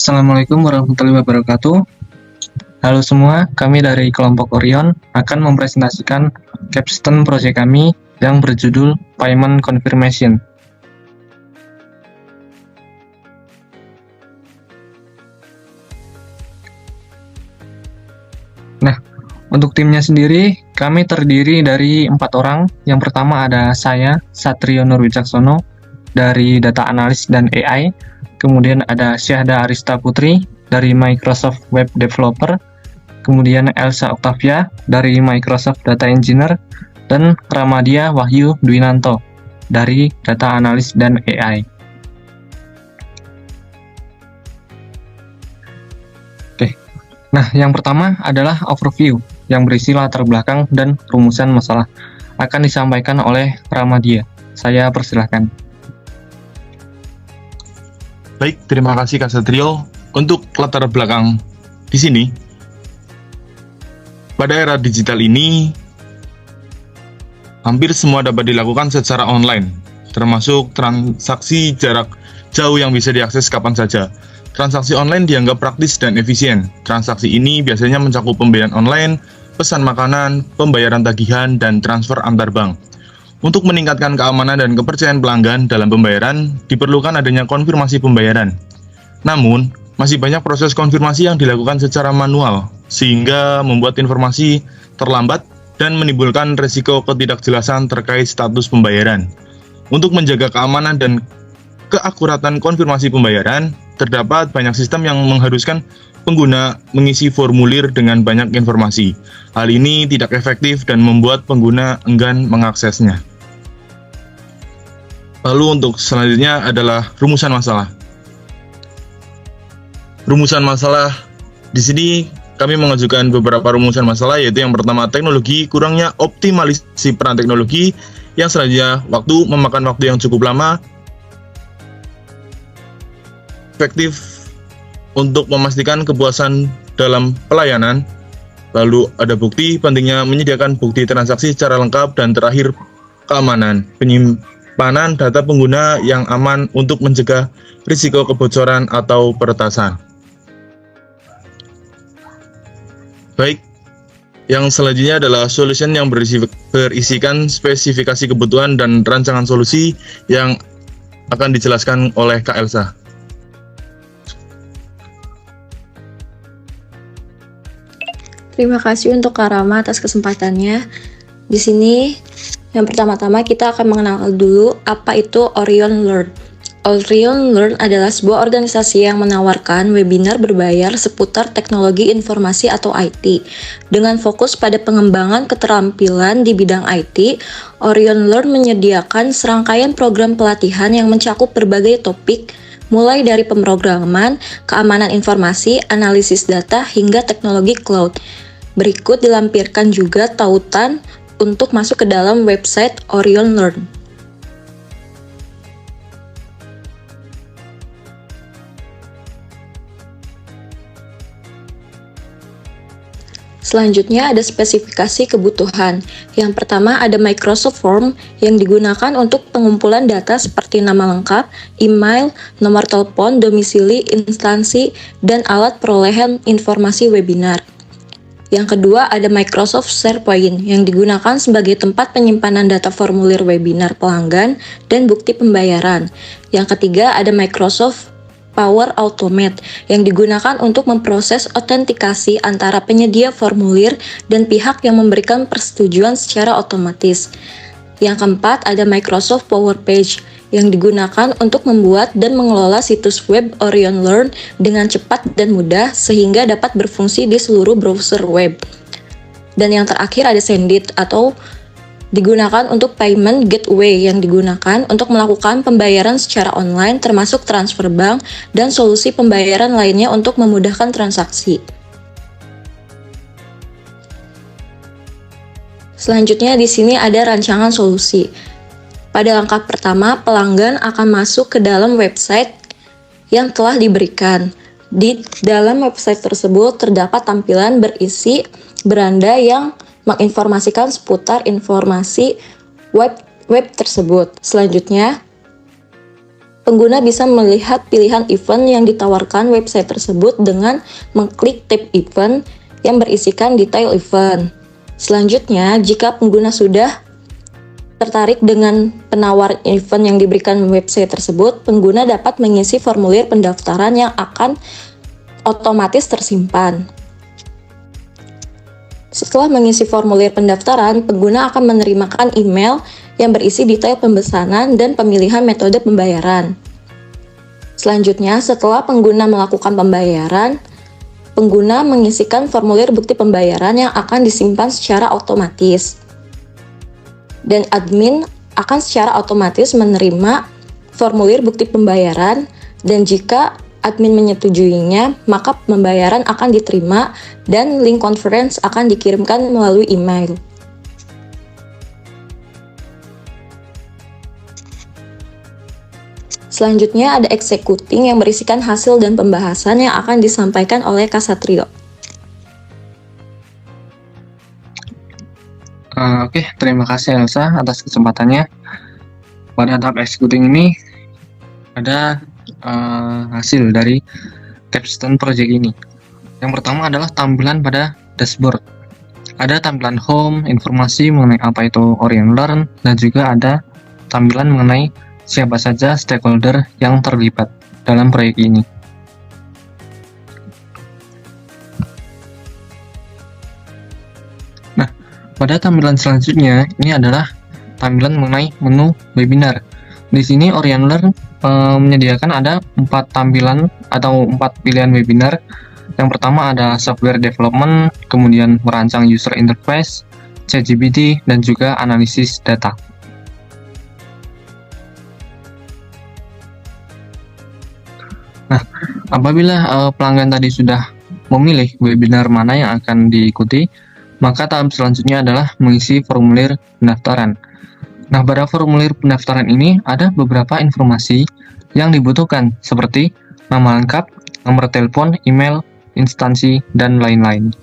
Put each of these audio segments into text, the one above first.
Assalamualaikum warahmatullahi wabarakatuh. Halo semua, kami dari kelompok Orion akan mempresentasikan capstone proyek kami yang berjudul Payment Confirmation. Nah, untuk timnya sendiri, kami terdiri dari 4 orang. Yang pertama ada saya, Satrio Nurwicaksono, dari Data Analis dan AI. Kemudian ada Syahda Arista Putri dari Microsoft Web Developer. Kemudian Elsa Octavia dari Microsoft Data Engineer. Dan Ramadia Wahyu Dwinanto dari Data Analis dan AI. Nah, yang pertama adalah overview yang berisi latar belakang dan rumusan masalah. Akan disampaikan oleh Ramadia. Saya persilahkan. Baik, terima kasih Kak Satrio. Untuk latar belakang di sini, pada era digital ini, hampir semua dapat dilakukan secara online, termasuk transaksi jarak jauh yang bisa diakses kapan saja. Transaksi online dianggap praktis dan efisien. Transaksi ini biasanya mencakup pembayaran online, pesan makanan, pembayaran tagihan, dan transfer antar bank. Untuk meningkatkan keamanan dan kepercayaan pelanggan dalam pembayaran, diperlukan adanya konfirmasi pembayaran. Namun, masih banyak proses konfirmasi yang dilakukan secara manual, sehingga membuat informasi terlambat dan menimbulkan risiko ketidakjelasan terkait status pembayaran. Untuk menjaga keamanan dan keakuratan konfirmasi pembayaran, terdapat banyak sistem yang mengharuskan pengguna mengisi formulir dengan banyak informasi. Hal ini tidak efektif dan membuat pengguna enggan mengaksesnya. Lalu untuk selanjutnya adalah rumusan masalah. Rumusan masalah di sini kami mengajukan beberapa rumusan masalah, yaitu yang pertama teknologi, kurangnya optimalisasi peran teknologi, yang selanjutnya memakan waktu yang cukup lama, efektif untuk memastikan kepuasan dalam pelayanan, lalu ada bukti, pentingnya menyediakan bukti transaksi secara lengkap, dan terakhir keamanan, penyimpanan data pengguna yang aman untuk mencegah risiko kebocoran atau peretasan. Baik, yang selanjutnya adalah solution yang berisikan spesifikasi kebutuhan dan rancangan solusi yang akan dijelaskan oleh Kak Elsa. Terima kasih untuk Kak Rama atas kesempatannya. Di sini, yang pertama-tama kita akan mengenal dulu apa itu Orion Learn. Orion Learn adalah sebuah organisasi yang menawarkan webinar berbayar seputar teknologi informasi atau IT. Dengan fokus pada pengembangan keterampilan di bidang IT, Orion Learn menyediakan serangkaian program pelatihan yang mencakup berbagai topik, mulai dari pemrograman, keamanan informasi, analisis data, hingga teknologi cloud. Berikut dilampirkan juga tautan untuk masuk ke dalam website Orion Learn. Selanjutnya ada spesifikasi kebutuhan. Yang pertama ada Microsoft Form yang digunakan untuk pengumpulan data seperti nama lengkap, email, nomor telepon, domisili, instansi, dan alat perolehan informasi webinar. Yang kedua ada Microsoft SharePoint yang digunakan sebagai tempat penyimpanan data formulir webinar pelanggan dan bukti pembayaran. Yang ketiga ada Microsoft Power Automate yang digunakan untuk memproses autentikasi antara penyedia formulir dan pihak yang memberikan persetujuan secara otomatis. Yang keempat ada Microsoft Power Page yang digunakan untuk membuat dan mengelola situs web Orion Learn dengan cepat dan mudah sehingga dapat berfungsi di seluruh browser web. Dan yang terakhir ada Sendit atau digunakan untuk payment gateway yang digunakan untuk melakukan pembayaran secara online termasuk transfer bank dan solusi pembayaran lainnya untuk memudahkan transaksi. Selanjutnya di sini ada rancangan solusi. Pada langkah pertama, pelanggan akan masuk ke dalam website yang telah diberikan. Di dalam website tersebut terdapat tampilan berisi beranda yang menginformasikan seputar informasi web tersebut. Selanjutnya, pengguna bisa melihat pilihan event yang ditawarkan website tersebut dengan mengklik tab event yang berisikan detail event. Selanjutnya, jika pengguna sudah tertarik dengan penawar event yang diberikan website tersebut, pengguna dapat mengisi formulir pendaftaran yang akan otomatis tersimpan. Setelah mengisi formulir pendaftaran, pengguna akan menerimakan email yang berisi detail pemesanan dan pemilihan metode pembayaran. Selanjutnya, setelah pengguna melakukan pembayaran, pengguna mengisikan formulir bukti pembayaran yang akan disimpan secara otomatis. Dan admin akan secara otomatis menerima formulir bukti pembayaran, dan jika admin menyetujuinya, maka pembayaran akan diterima dan link conference akan dikirimkan melalui email. Selanjutnya ada executing yang berisikan hasil dan pembahasan yang akan disampaikan oleh Ksatrio. Oke, terima kasih Elsa atas kesempatannya. Pada tahap executing ini ada hasil dari capstone project ini. Yang pertama adalah tampilan pada dashboard. Ada tampilan home, informasi mengenai apa itu Orion Learn, dan juga ada tampilan mengenai siapa saja stakeholder yang terlibat dalam proyek ini. Nah, pada tampilan selanjutnya ini adalah tampilan mengenai menu webinar. Di sini Orion Learn menyediakan ada 4 tampilan atau 4 pilihan webinar. Yang pertama ada software development, kemudian merancang user interface, ChatGPT, dan juga analisis data. Nah, apabila pelanggan tadi sudah memilih webinar mana yang akan diikuti, maka tahap selanjutnya adalah mengisi formulir pendaftaran. Nah, pada formulir pendaftaran ini ada beberapa informasi yang dibutuhkan seperti nama lengkap, nomor telepon, email, instansi, dan lain-lain.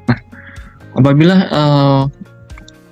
Nah, apabila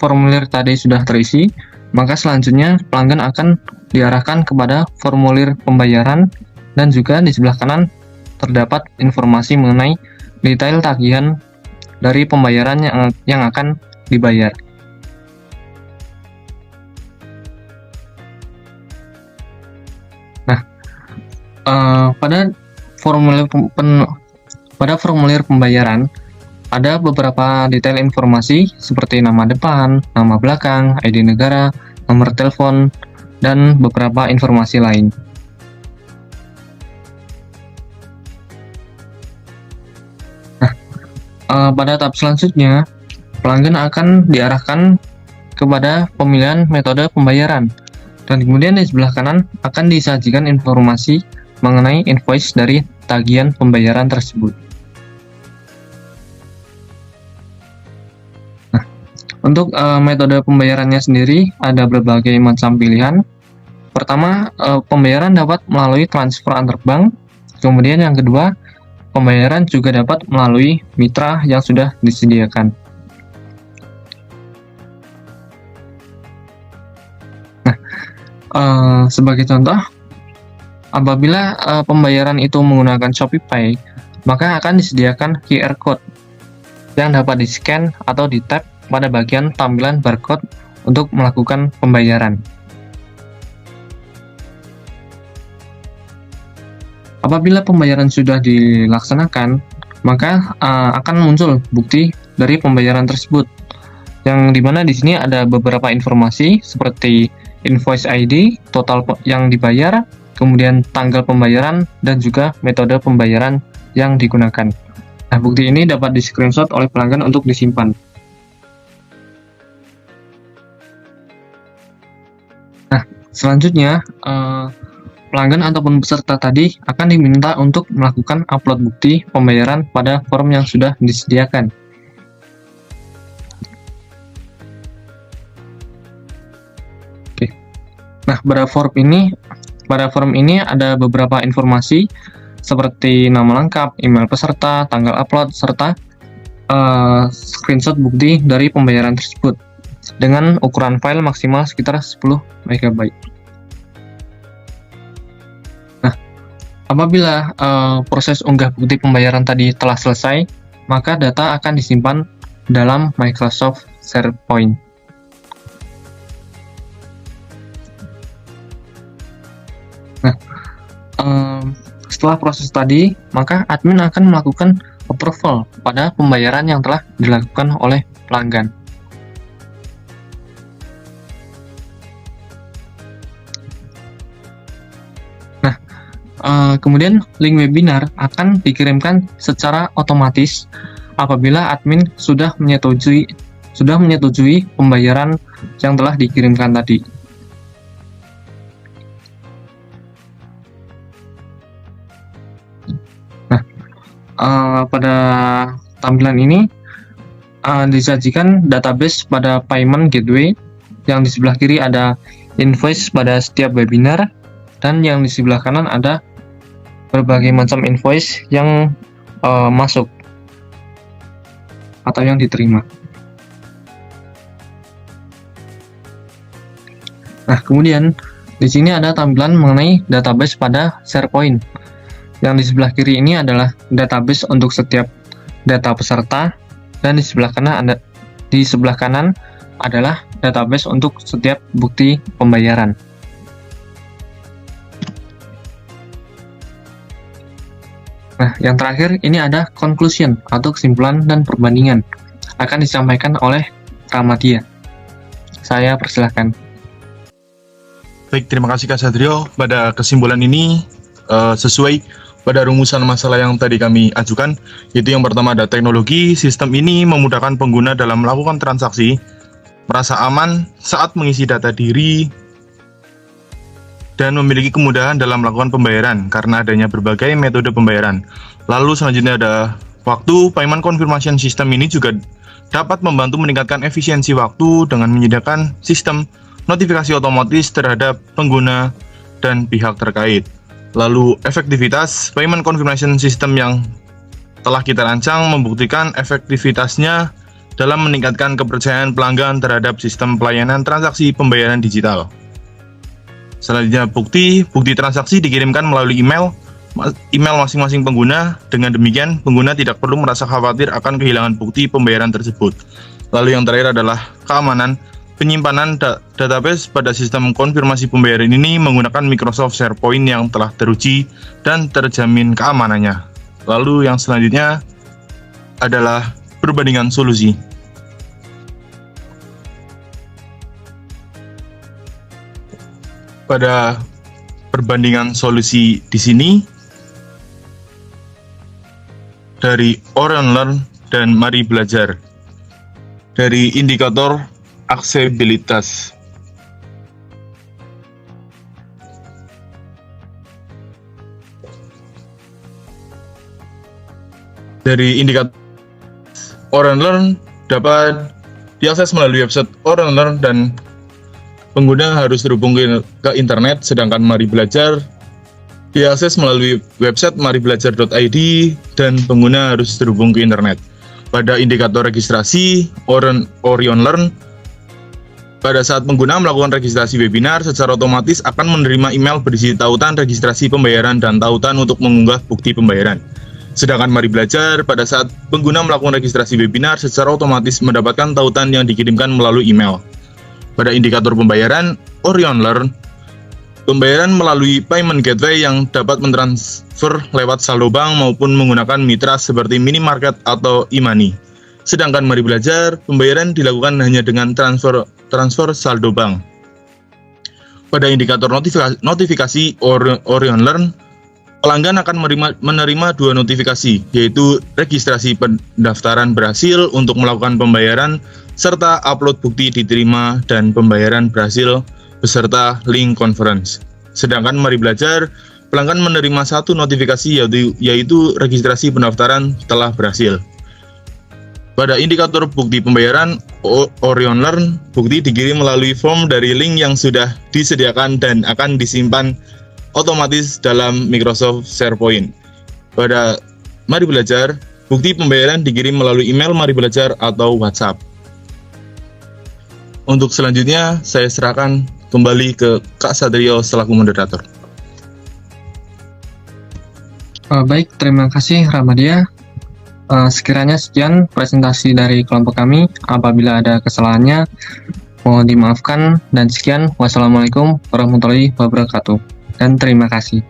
formulir tadi sudah terisi, maka selanjutnya pelanggan akan diarahkan kepada formulir pembayaran, dan juga di sebelah kanan terdapat informasi mengenai detail tagihan dari pembayaran yang akan dibayar. Nah, pada formulir pembayaran ada beberapa detail informasi seperti nama depan, nama belakang, ID negara, nomor telepon, dan beberapa informasi lain. Pada tahap selanjutnya, pelanggan akan diarahkan kepada pemilihan metode pembayaran, dan kemudian di sebelah kanan akan disajikan informasi mengenai invoice dari tagihan pembayaran tersebut. Nah, untuk metode pembayarannya sendiri ada berbagai macam pilihan. Pertama, pembayaran dapat melalui transfer antar bank, kemudian yang kedua, pembayaran juga dapat melalui mitra yang sudah disediakan. Nah, sebagai contoh, apabila pembayaran itu menggunakan Shopify, maka akan disediakan QR code yang dapat di-scan atau di-tap pada bagian tampilan barcode untuk melakukan pembayaran. Apabila pembayaran sudah dilaksanakan, maka akan muncul bukti dari pembayaran tersebut, yang dimana di sini ada beberapa informasi seperti invoice ID, total yang dibayar, kemudian tanggal pembayaran, dan juga metode pembayaran yang digunakan. Nah, bukti ini dapat di-screenshot oleh pelanggan untuk disimpan. Nah, selanjutnya pelanggan ataupun peserta tadi akan diminta untuk melakukan upload bukti pembayaran pada form yang sudah disediakan. Oke. Nah, pada form ini ada beberapa informasi seperti nama lengkap, email peserta, tanggal upload, serta screenshot bukti dari pembayaran tersebut. dengan ukuran file maksimal sekitar 10 MB. Nah, apabila proses unggah bukti pembayaran tadi telah selesai, maka data akan disimpan dalam Microsoft SharePoint. Nah, setelah proses tadi, maka admin akan melakukan approval pada pembayaran yang telah dilakukan oleh pelanggan. Nah, kemudian link webinar akan dikirimkan secara otomatis apabila admin sudah menyetujui pembayaran yang telah dikirimkan tadi. Pada tampilan ini disajikan database pada payment gateway. Yang di sebelah kiri ada invoice pada setiap webinar, dan yang di sebelah kanan ada berbagai macam invoice yang masuk atau yang diterima. Nah, kemudian di sini ada tampilan mengenai database pada SharePoint. Yang di sebelah kiri ini adalah database untuk setiap data peserta, dan di sebelah kanan adalah database untuk setiap bukti pembayaran. Nah, yang terakhir ini ada conclusion atau kesimpulan dan perbandingan, akan disampaikan oleh Ramadia. Saya persilahkan. Baik, terima kasih Kak Satrio. Pada kesimpulan ini sesuai pada rumusan masalah yang tadi kami ajukan, yaitu yang pertama ada teknologi. Sistem ini memudahkan pengguna dalam melakukan transaksi, merasa aman saat mengisi data diri, dan memiliki kemudahan dalam melakukan pembayaran karena adanya berbagai metode pembayaran. Lalu selanjutnya ada waktu. Payment confirmation system ini juga dapat membantu meningkatkan efisiensi waktu dengan menyediakan sistem notifikasi otomatis terhadap pengguna dan pihak terkait. Lalu efektivitas. Payment confirmation system yang telah kita rancang membuktikan efektivitasnya dalam meningkatkan kepercayaan pelanggan terhadap sistem pelayanan transaksi pembayaran digital. Selanjutnya bukti transaksi dikirimkan melalui email masing-masing pengguna. Dengan demikian, pengguna tidak perlu merasa khawatir akan kehilangan bukti pembayaran tersebut. Lalu yang terakhir adalah keamanan. Penyimpanan database pada sistem konfirmasi pembayaran ini menggunakan Microsoft SharePoint yang telah teruji dan terjamin keamanannya. Lalu yang selanjutnya adalah perbandingan solusi. Pada perbandingan solusi di sini dari Orion Learn dan Mari Belajar, dari indikator aksesibilitas. Dari indikator Orion Learn dapat diakses melalui website Orion Learn dan pengguna harus terhubung ke internet, sedangkan Mari Belajar diakses melalui website maribelajar.id dan pengguna harus terhubung ke internet. Pada indikator registrasi Orion Learn, pada saat pengguna melakukan registrasi webinar, secara otomatis akan menerima email berisi tautan registrasi pembayaran dan tautan untuk mengunggah bukti pembayaran. Sedangkan Mari Belajar, pada saat pengguna melakukan registrasi webinar, secara otomatis mendapatkan tautan yang dikirimkan melalui email. Pada indikator pembayaran Orion Learn, pembayaran melalui payment gateway yang dapat mentransfer lewat saldo bank maupun menggunakan mitra seperti minimarket atau e-money. Sedangkan Mari Belajar, pembayaran dilakukan hanya dengan transfer saldo bank. Pada indikator notifikasi Orion Learn, pelanggan akan menerima dua notifikasi, yaitu registrasi pendaftaran berhasil untuk melakukan pembayaran, serta upload bukti diterima dan pembayaran berhasil beserta link conference. Sedangkan Mari Belajar, pelanggan menerima satu notifikasi, yaitu registrasi pendaftaran telah berhasil. Pada indikator bukti pembayaran Orion Learn, bukti dikirim melalui form dari link yang sudah disediakan dan akan disimpan otomatis dalam Microsoft SharePoint. Pada Mari Belajar, bukti pembayaran dikirim melalui email Mari Belajar atau WhatsApp. Untuk selanjutnya, saya serahkan kembali ke Kak Satrio selaku moderator. Baik, terima kasih Ramadia. Sekiranya sekian presentasi dari kelompok kami. Apabila ada kesalahannya, mohon dimaafkan. Dan sekian, wassalamualaikum warahmatullahi wabarakatuh. Dan terima kasih.